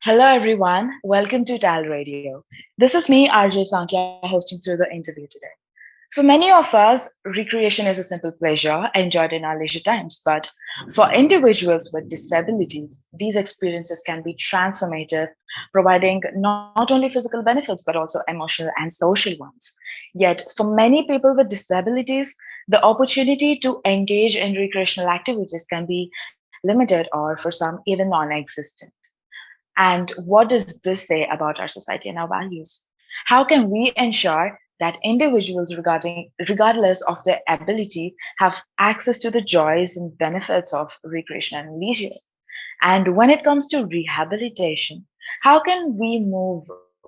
Hello, everyone. Welcome to TALRadio. This is me, RJ Saankhya, hosting through the interview today. For many of us, recreation is a simple pleasure enjoyed in our leisure times. But for individuals with disabilities, these experiences can be transformative, providing not only physical benefits, but also emotional and social ones. Yet, for many people with disabilities, the opportunity to engage in recreational activities can be limited or, for some, even non existent. And what does this say about our society and our values? How can we ensure that individuals, regardless of their ability, have access to the joys and benefits of recreation and leisure? And when it comes to rehabilitation, how can we move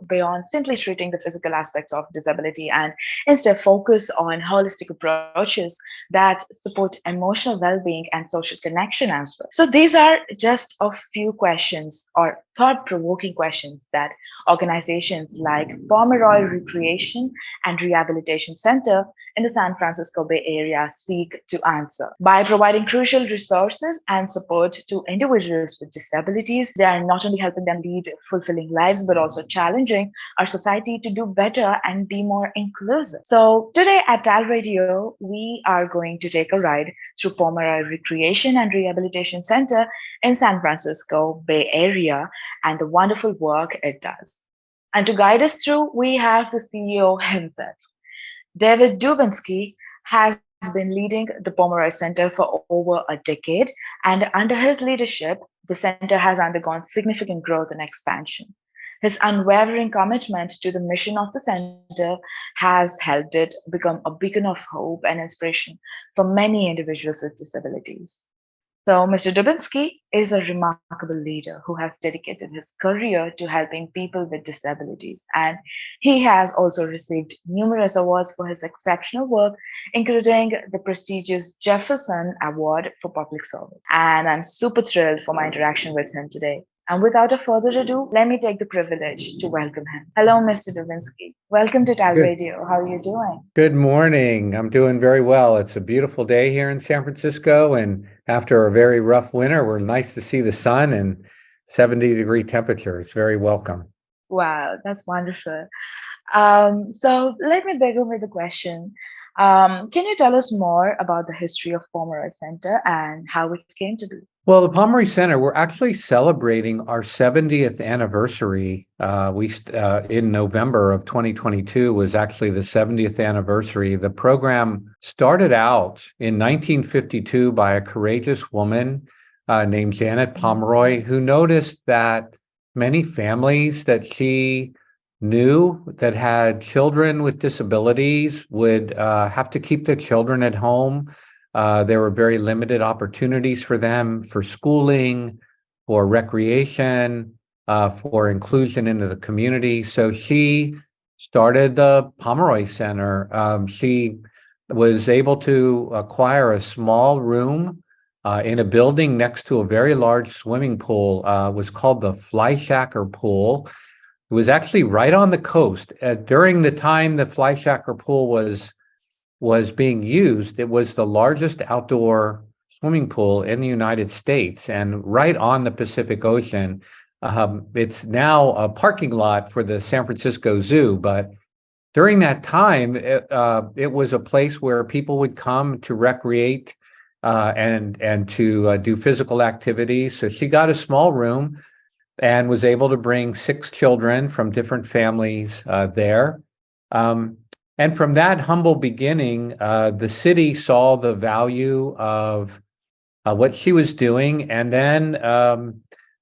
beyond simply treating the physical aspects of disability and instead focus on holistic approaches that support emotional well being and social connection as well? So, these are just a few questions or thought provoking questions that organizations like Pomeroy Recreation and Rehabilitation Center in the San Francisco Bay Area seek to answer. By providing crucial resources and support to individuals with disabilities, they are not only helping them lead fulfilling lives, but also challenging our society to do better and be more inclusive. So, today at Tal Radio, we are going to take a ride through Pomeroy Recreation and Rehabilitation Center in San Francisco Bay Area and the wonderful work it does. And to guide us through, we have the CEO himself. David Dubinsky has been leading the Pomeroy Center for over a decade, and under his leadership, the center has undergone significant growth and expansion. His unwavering commitment to the mission of the center has helped it become a beacon of hope and inspiration for many individuals with disabilities. So, Mr. Dubinsky is a remarkable leader who has dedicated his career to helping people with disabilities, and he has also received numerous awards for his exceptional work, including the prestigious Jefferson Award for Public Service. And I'm super thrilled for my interaction with him today. And without a further ado, let me take the privilege to welcome him. Hello, Mr. Dubinsky. Welcome to Tal Good. Radio. How are you doing? Good morning. I'm doing very well. It's a beautiful day here in San Francisco, and after a very rough winter, we're nice to see the sun and 70-degree temperatures. Very welcome. Wow, that's wonderful. So let me begin with the question. Can you tell us more about the history of Pomeroy Center and how it came to be? Well, the Pomeroy Center, we're actually celebrating our 70th anniversary. In November of 2022 was actually the 70th anniversary. The program started out in 1952 by a courageous woman named Janet Pomeroy, who noticed that many families that she knew that had children with disabilities would have to keep their children at home. There were very limited opportunities for them for schooling, for recreation, for inclusion into the community. So she started the Pomeroy Center. She was able to acquire a small room in a building next to a very large swimming pool. It was called the Flyshacker Pool. It was actually right on the coast. During the time the Flyshacker Pool was being used, it was the largest outdoor swimming pool in the United States and right on the Pacific Ocean. It's now a parking lot for the San Francisco Zoo, but during that time, it was a place where people would come to recreate and to do physical activities. So she got a small room and was able to bring 6 children from different families there. And from that humble beginning, the city saw the value of what she was doing and then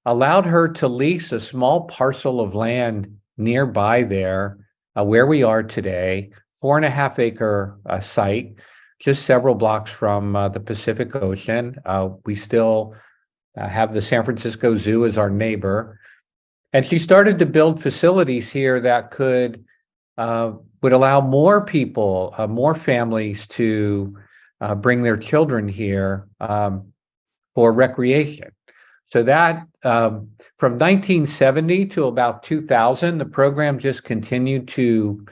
allowed her to lease a small parcel of land nearby there, where we are today, 4.5-acre site, just several blocks from the Pacific Ocean. We still have the San Francisco Zoo as our neighbor. And she started to build facilities here that would allow more people, more families to bring their children here for recreation. So that from 1970 to about 2000, the program just continued to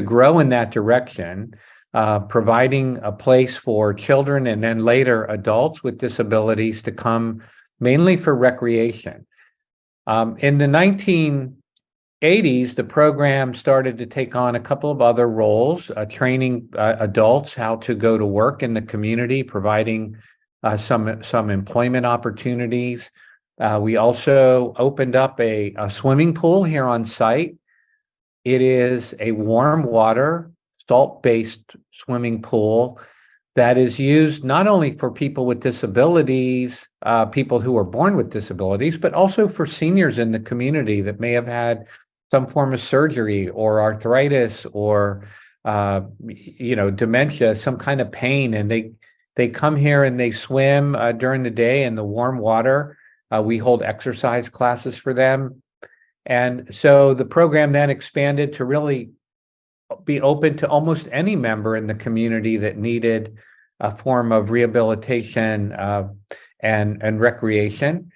grow in that direction, providing a place for children and then later adults with disabilities to come mainly for recreation. In the 1980s, the program started to take on a couple of other roles, training adults how to go to work in the community, providing some employment opportunities. We also opened up a swimming pool here on site. It is a warm water, salt-based swimming pool that is used not only for people with disabilities, people who are born with disabilities, but also for seniors in the community that may have had some form of surgery or arthritis or dementia, some kind of pain, and they come here and they swim during the day in the warm water. We hold exercise classes for them. And so the program then expanded to really be open to almost any member in the community that needed a form of rehabilitation and recreation.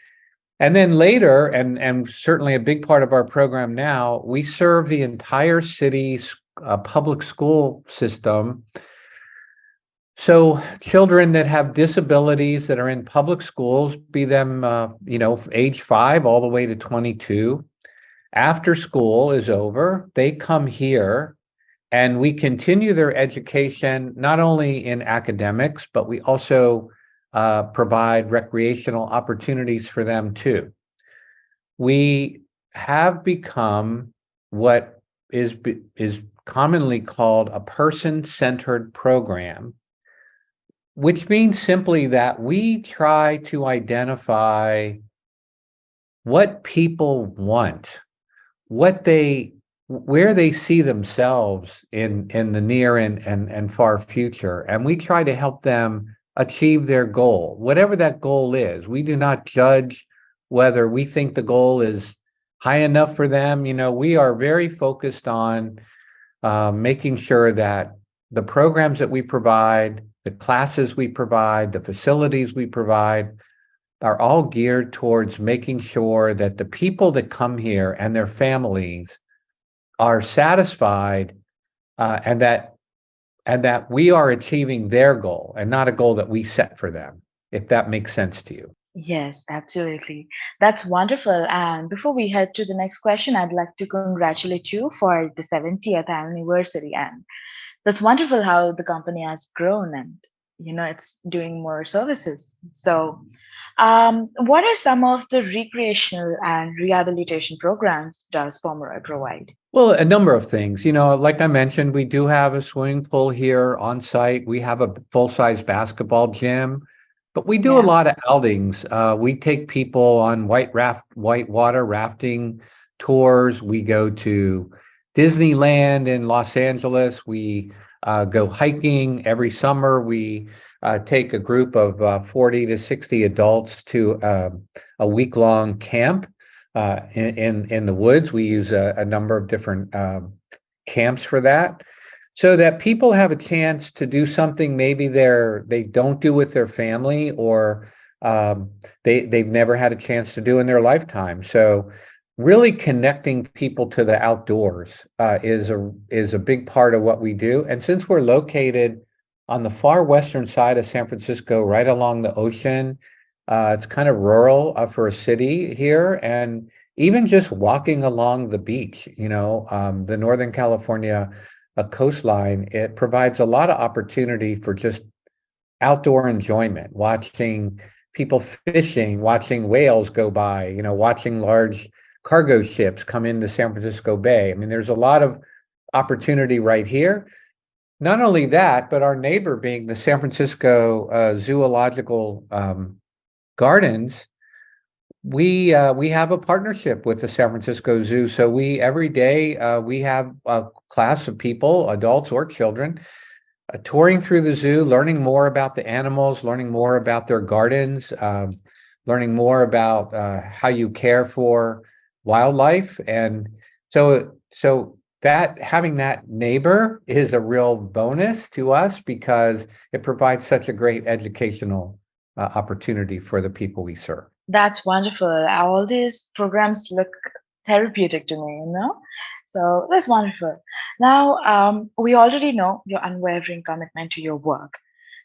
And then later, and certainly a big part of our program now, we serve the entire city's public school system. So children that have disabilities that are in public schools, be them age 5 all the way to 22, after school is over, they come here and we continue their education, not only in academics, but we also provide recreational opportunities for them too. We have become what is commonly called a person-centered program, which means simply that we try to identify what people want, where they see themselves in the near and far future. And we try to help them achieve their goal, whatever that goal is. We do not judge whether we think the goal is high enough for them. We are very focused on making sure that the programs that we provide, the classes we provide, the facilities we provide are all geared towards making sure that the people that come here and their families are satisfied, and that we are achieving their goal and not a goal that we set for them, if that makes sense to you. Yes, absolutely. That's wonderful. And before we head to the next question, I'd like to congratulate you for the 70th anniversary. And that's wonderful how the company has grown and it's doing more services. So, what are some of the recreational and rehabilitation programs does Pomeroy provide? Well, a number of things. Like I mentioned, we do have a swimming pool here on site. We have a full-size basketball gym, but we do a Yeah. lot of outings. We take people on whitewater rafting tours. We go to Disneyland in Los Angeles. We go hiking every summer. We take a group of 40 to 60 adults to a week-long camp in the woods. We use a number of different camps for that, so that people have a chance to do something maybe they don't do with their family, or they've never had a chance to do in their lifetime. So really connecting people to the outdoors is a big part of what we do. And since we're located on the far western side of San Francisco, right along the ocean, it's kind of rural for a city here, and even just walking along the beach, the Northern California coastline, it provides a lot of opportunity for just outdoor enjoyment, watching people fishing, watching whales go by, watching large cargo ships come into San Francisco Bay. I mean, there's a lot of opportunity right here. Not only that, but our neighbor being the San Francisco Zoological Gardens, we have a partnership with the San Francisco Zoo. So every day we have a class of people, adults or children, touring through the zoo, learning more about the animals, learning more about their gardens, learning more about how you care for wildlife. And so that having that neighbor is a real bonus to us, because it provides such a great educational opportunity for the people we serve. That's wonderful. All these programs look therapeutic to me. So that's wonderful. Now, we already know your unwavering commitment to your work.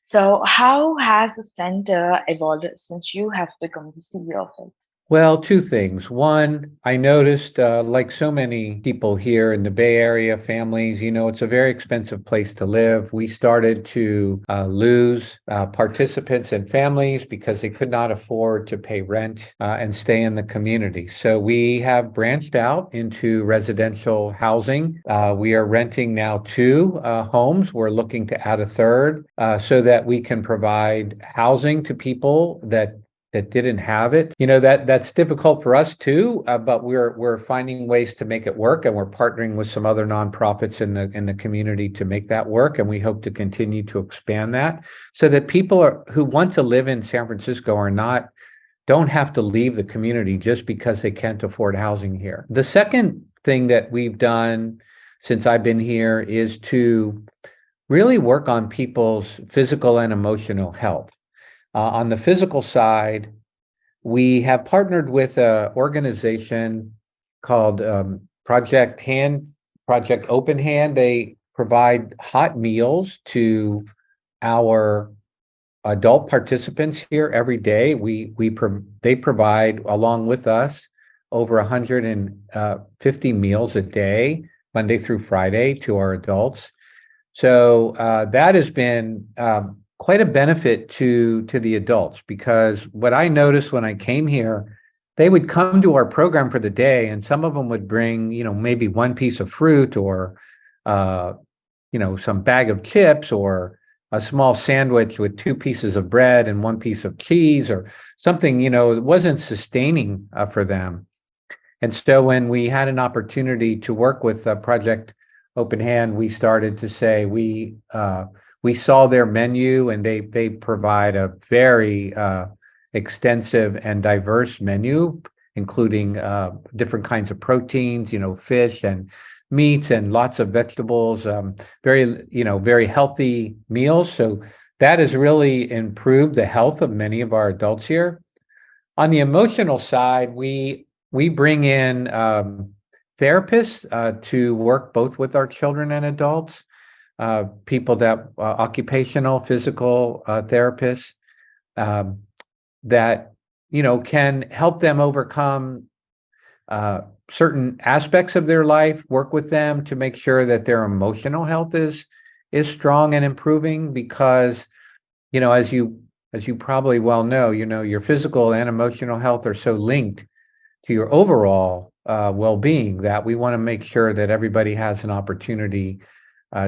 So, how has the center evolved since you have become the CEO of it? Well, two things. One, I noticed, like so many people here in the Bay Area, families, it's a very expensive place to live. We started to lose participants and families because they could not afford to pay rent and stay in the community. So we have branched out into residential housing. We are renting now two homes. We're looking to add a third so that we can provide housing to people that didn't have it. That's difficult for us too, but we're finding ways to make it work, and we're partnering with some other nonprofits in the community to make that work, and we hope to continue to expand that so that people who want to live in San Francisco don't have to leave the community just because they can't afford housing here. The second thing that we've done since I've been here is to really work on people's physical and emotional health. On the physical side, we have partnered with an organization called Project Open Hand. They provide hot meals to our adult participants here every day. They provide, along with us, over 150 meals a day, Monday through Friday, to our adults. So that has been quite a benefit to the adults, because what I noticed when I came here, they would come to our program for the day, and some of them would bring, maybe one piece of fruit or, uh, some bag of chips or a small sandwich with two pieces of bread and one piece of cheese or something, it wasn't sustaining for them. And so when we had an opportunity to work with Project Open Hand, we started to say we saw their menu, and they provide a very extensive and diverse menu, including different kinds of proteins, fish and meats and lots of vegetables, very healthy meals. So that has really improved the health of many of our adults here. On the emotional side, we bring in therapists to work both with our children and adults, people that occupational, physical therapists that can help them overcome certain aspects of their life, work with them to make sure that their emotional health is strong and improving, because as you probably well know, your physical and emotional health are so linked to your overall well-being that we want to make sure that everybody has an opportunity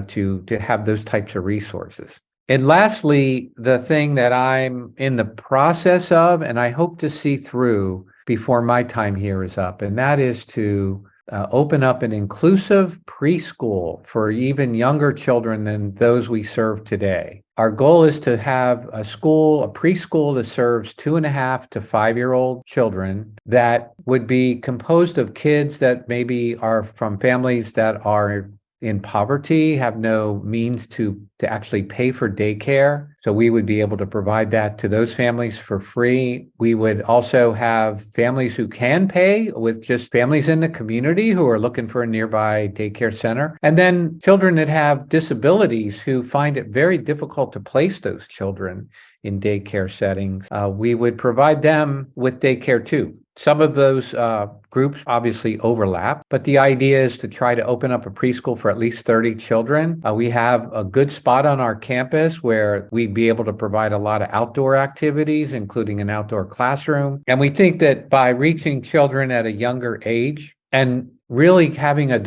to have those types of resources. And lastly, the thing that I'm in the process of, and I hope to see through before my time here is up, and that is to open up an inclusive preschool for even younger children than those we serve today. Our goal is to have a preschool that serves 2.5 to 5-year-old children that would be composed of kids that maybe are from families that are in poverty, have no means to actually pay for daycare. So we would be able to provide that to those families for free. We would also have families who can pay, with just families in the community who are looking for a nearby daycare center. And then children that have disabilities who find it very difficult to place those children in daycare settings. We would provide them with daycare too. Some of those groups obviously overlap, but the idea is to try to open up a preschool for at least 30 children. We have a good spot on our campus where we'd be able to provide a lot of outdoor activities, including an outdoor classroom. And we think that by reaching children at a younger age and really having a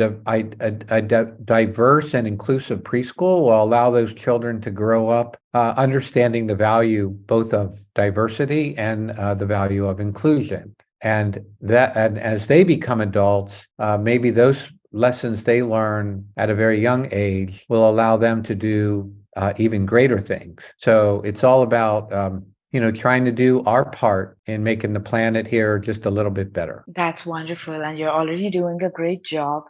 diverse and inclusive preschool will allow those children to grow up understanding the value both of diversity and the value of inclusion. And as they become adults, maybe those lessons they learn at a very young age will allow them to do even greater things. So it's all about trying to do our part in making the planet here just a little bit better. That's wonderful, and you're already doing a great job.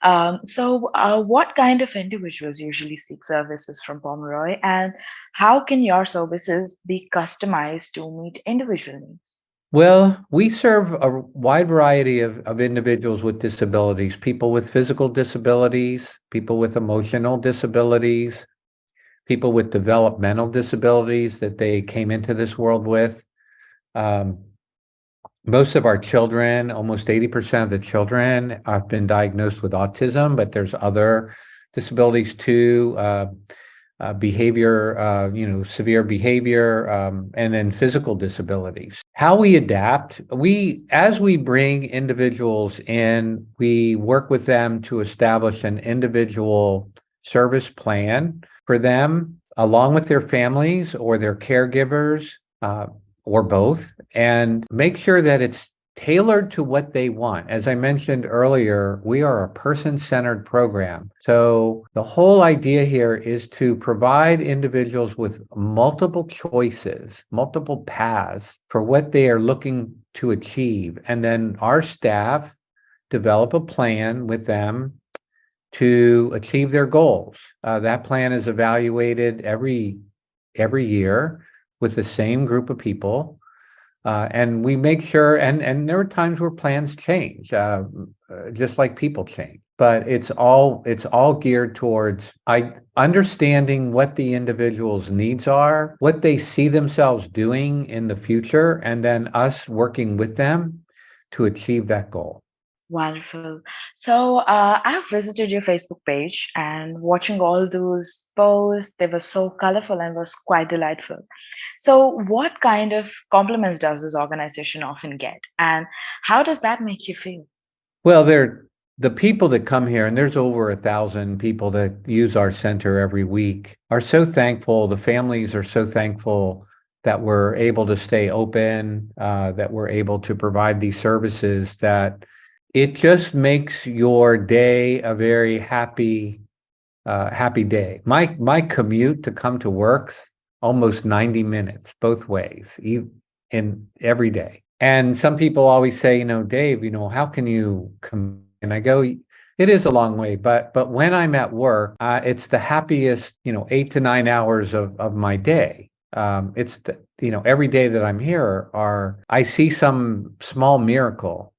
What kind of individuals usually seek services from Pomeroy, and how can your services be customized to meet individual needs? Well, we serve a wide variety of individuals with disabilities, people with physical disabilities, people with emotional disabilities, people with developmental disabilities that they came into this world with. Um, Most of our children, almost 80% of the children, have been diagnosed with autism, but there's other disabilities too. Behavior, severe behavior, and then physical disabilities. How we adapt, as we bring individuals in, we work with them to establish an individual service plan for them, along with their families or their caregivers, or both, and make sure that it's tailored to what they want. As I mentioned earlier, we are a person-centered program. So the whole idea here is to provide individuals with multiple choices, multiple paths for what they are looking to achieve. And then our staff develop a plan with them to achieve their goals. That plan is evaluated every year with the same group of people. And we make sure, and there are times where plans change, just like people change. But it's all geared towards understanding what the individual's needs are, what they see themselves doing in the future, and then us working with them to achieve that goal. Wonderful. So I have visited your Facebook page and watching all those posts, they were so colorful and was quite delightful. So, what kind of compliments does this organization often get, and how does that make you feel? Well, the people that come here, and there's over 1,000 people that use our center every week, are so thankful. The families are so thankful that we're able to stay open, that we're able to provide these services, that it just makes your day a very happy day. My commute to come to work's almost 90 minutes both ways, in every day. And some people always say, Dave, how can you come? And I go, it is a long way, but when I'm at work, it's the happiest, 8 to 9 hours of my day. It's every day that I'm here, I see some small miracle.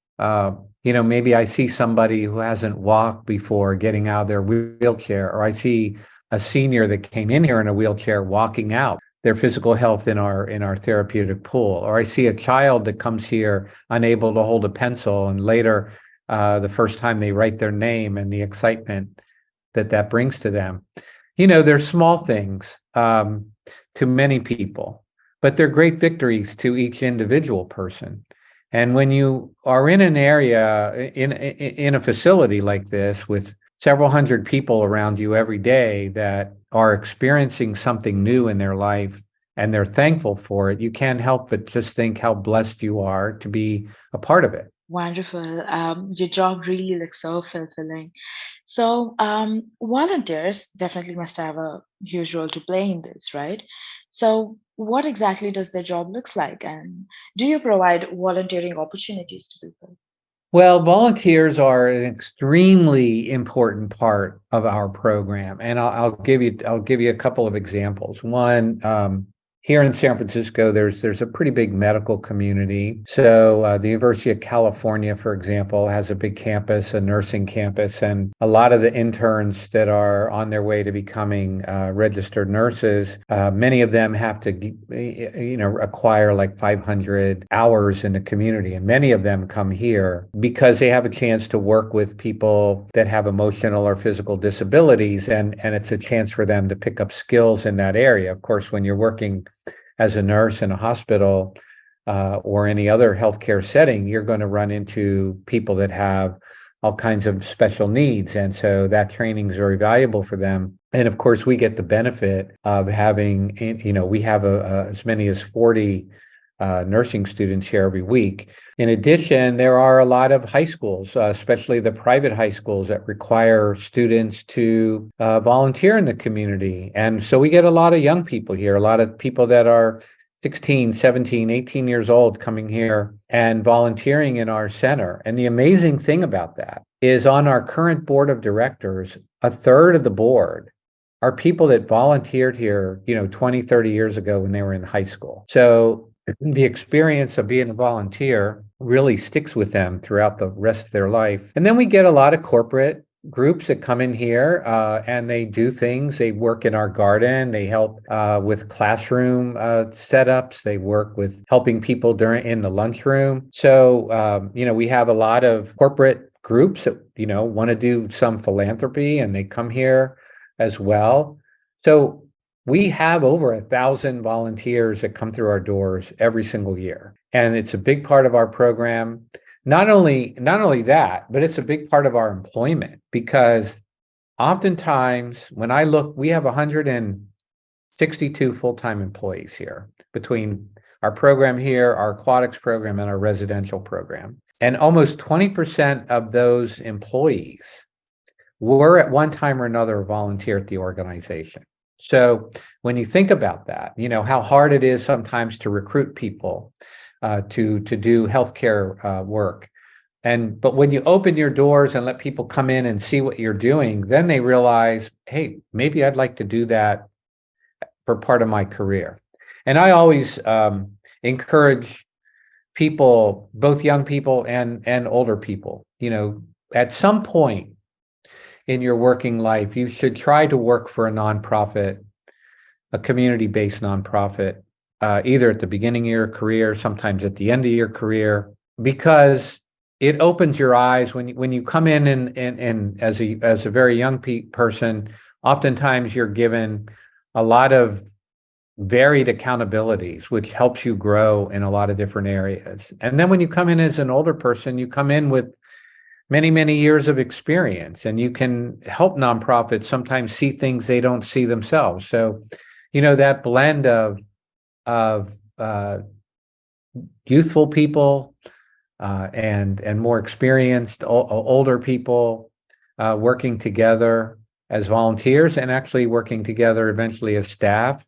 Maybe I see somebody who hasn't walked before getting out of their wheelchair, or I see a senior that came in here in a wheelchair walking out their physical health in our therapeutic pool, or I see a child that comes here unable to hold a pencil, and later, the first time they write their name and the excitement that brings to them. They're small things, to many people, but they're great victories to each individual person. And when you are in an area, in a facility like this with several hundred people around you every day that are experiencing something new in their life and they're thankful for it, you can't help but just think how blessed you are to be a part of it. Wonderful. Your job really looks so fulfilling. So, volunteers definitely must have a huge role to play in this, right? So, what exactly does their job looks like, and do you provide volunteering opportunities to people? Well, volunteers are an extremely important part of our program, and I'll give you a couple of examples. One, here in San Francisco, there's a pretty big medical community. So the University of California, for example, has a big campus, a nursing campus, and a lot of the interns that are on their way to becoming registered nurses, many of them have to, acquire like 500 hours in the community, and many of them come here because they have a chance to work with people that have emotional or physical disabilities, and it's a chance for them to pick up skills in that area. Of course, when you're working as a nurse in a hospital, or any other healthcare setting, you're going to run into people that have all kinds of special needs. And so that training is very valuable for them. And of course, we get the benefit of having, we have as many as 40 nursing students here every week. In addition, there are a lot of high schools, especially the private high schools, that require students to volunteer in the community. And so we get a lot of young people here, a lot of people that are 16, 17, 18 years old coming here and volunteering in our center. And the amazing thing about that is, on our current board of directors, a third of the board are people that volunteered here, 20, 30 years ago when they were in high school. So the experience of being a volunteer really sticks with them throughout the rest of their life. And then we get a lot of corporate groups that come in here and they do things. They work in our garden. They help with classroom setups. They work with helping people during in the lunchroom. So we have a lot of corporate groups that want to do some philanthropy, and they come here as well. So we have over 1,000 volunteers that come through our doors every single year, and it's a big part of our program. Not only that, but it's a big part of our employment, because oftentimes when I look, we have 162 full-time employees here between our program here, our aquatics program, and our residential program. And almost 20% of those employees were at one time or another a volunteer at the organization. So when you think about that, how hard it is sometimes to recruit people to do healthcare work. But when you open your doors and let people come in and see what you're doing, then they realize, hey, maybe I'd like to do that for part of my career. And I always encourage people, both young people and older people, at some point in your working life, you should try to work for a nonprofit, a community-based nonprofit, either at the beginning of your career, sometimes at the end of your career, because it opens your eyes when you come in and as a very young person. Oftentimes you're given a lot of varied accountabilities, which helps you grow in a lot of different areas. And then when you come in as an older person, you come in with many years of experience, and you can help nonprofits sometimes see things they don't see themselves. So, that blend of youthful people and more experienced older people working together as volunteers and actually working together eventually as staff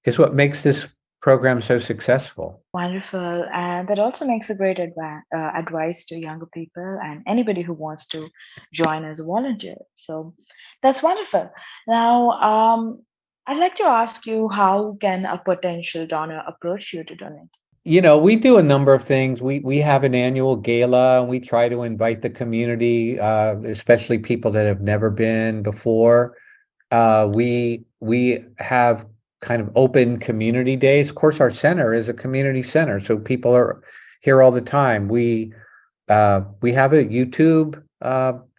is what makes this program so successful. Wonderful. And that also makes a great advice to younger people and anybody who wants to join as a volunteer. So that's wonderful. Now, I'd like to ask you, how can a potential donor approach you to donate? We do a number of things. We have an annual gala, and we try to invite the community, especially people that have never been before. We have kind of open community days. Of course, our center is a community center, so people are here all the time. We have a YouTube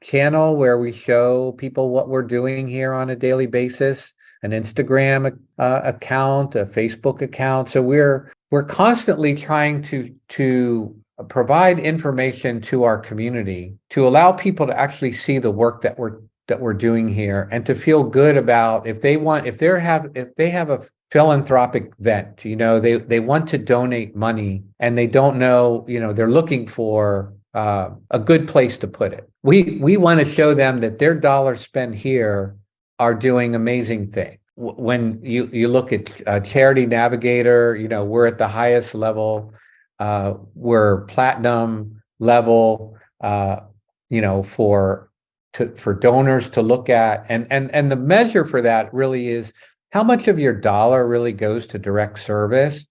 channel where we show people what we're doing here on a daily basis, an Instagram account, a Facebook account. So we're constantly trying to provide information to our community to allow people to actually see the work that we're doing here, and to feel good about if they have a philanthropic bent, they want to donate money and they don't know, they're looking for a good place to put it. We want to show them that their dollars spent here are doing amazing things. When you look at Charity Navigator, we're at the highest level. We're platinum level, for donors to look at, and the measure for that really is how much of your dollar really goes to direct service.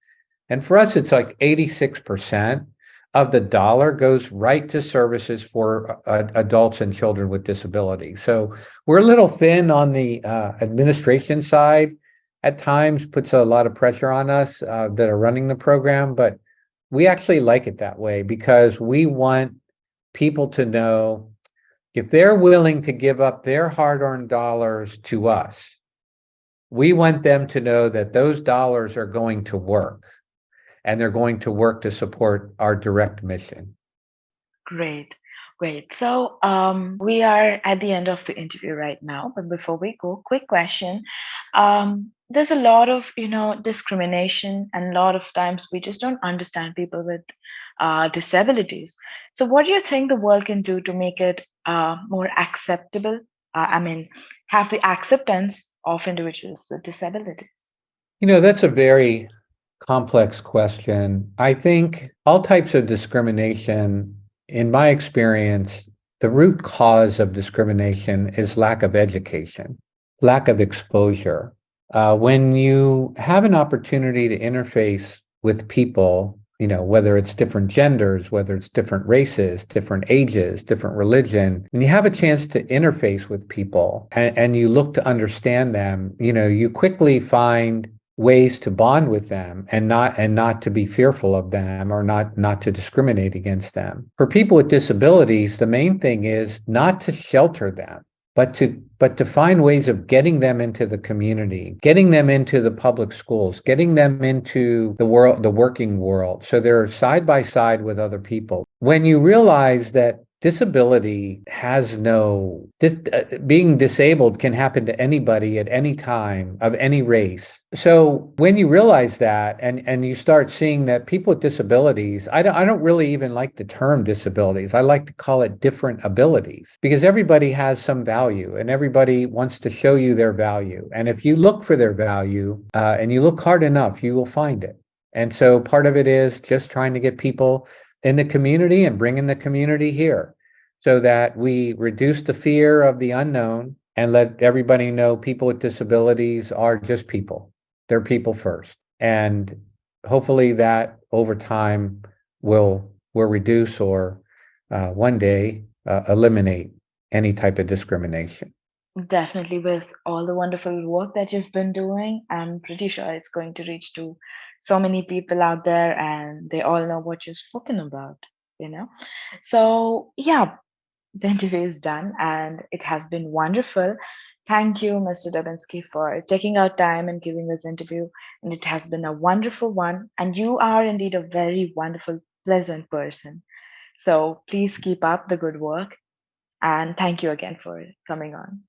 And for us, it's like 86% of the dollar goes right to services for adults and children with disabilities. So we're a little thin on the administration side. At times, puts a lot of pressure on us that are running the program, but we actually like it that way, because we want people to know, if they're willing to give up their hard-earned dollars to us, we want them to know that those dollars are going to work, and they're going to work to support our direct mission. Great. Great. So we are at the end of the interview right now, but before we go, quick question. There's a lot of discrimination, and a lot of times we just don't understand people with disabilities. So what do you think the world can do to make it more acceptable? Have the acceptance of individuals with disabilities. That's a very complex question. I think all types of discrimination, in my experience, the root cause of discrimination is lack of education, lack of exposure. When you have an opportunity to interface with people whether it's different genders, whether it's different races, different ages, different religion, and you have a chance to interface with people and you look to understand them, you quickly find ways to bond with them and not to be fearful of them or not to discriminate against them. For people with disabilities, the main thing is not to shelter them, but to find ways of getting them into the community, getting them into the public schools, getting them into the world, the working world, so they're side by side with other people. When you realize that disability has being disabled can happen to anybody at any time of any race. So when you realize that and you start seeing that people with disabilities, I don't really even like the term disabilities. I like to call it different abilities, because everybody has some value and everybody wants to show you their value. And if you look for their value and you look hard enough, you will find it. And so part of it is just trying to get people in the community and bringing the community here so that we reduce the fear of the unknown and let everybody know people with disabilities are just people. They're people first. And hopefully that over time will reduce or one day eliminate any type of discrimination. Definitely, with all the wonderful work that you've been doing, I'm pretty sure it's going to reach to so many people out there and they all know what you've spoken about, you know? So, yeah, the interview is done and it has been wonderful. Thank you, Mr. Dubinsky, for taking out time and giving this interview. And it has been a wonderful one. And you are indeed a very wonderful, pleasant person. So please keep up the good work. And thank you again for coming on.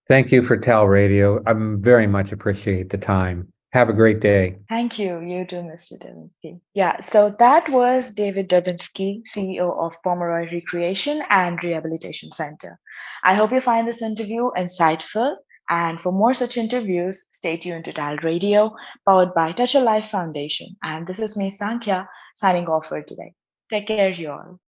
Thank you for TALRadio. I very much appreciate the time. Have a great day. Thank you. You too, Mr. Dubinsky. Yeah, so that was David Dubinsky, CEO of Pomeroy Recreation and Rehabilitation Center. I hope you find this interview insightful. And for more such interviews, stay tuned to TAL Radio, powered by Touch a Life Foundation. And this is me, Saankhya, signing off for today. Take care, you all.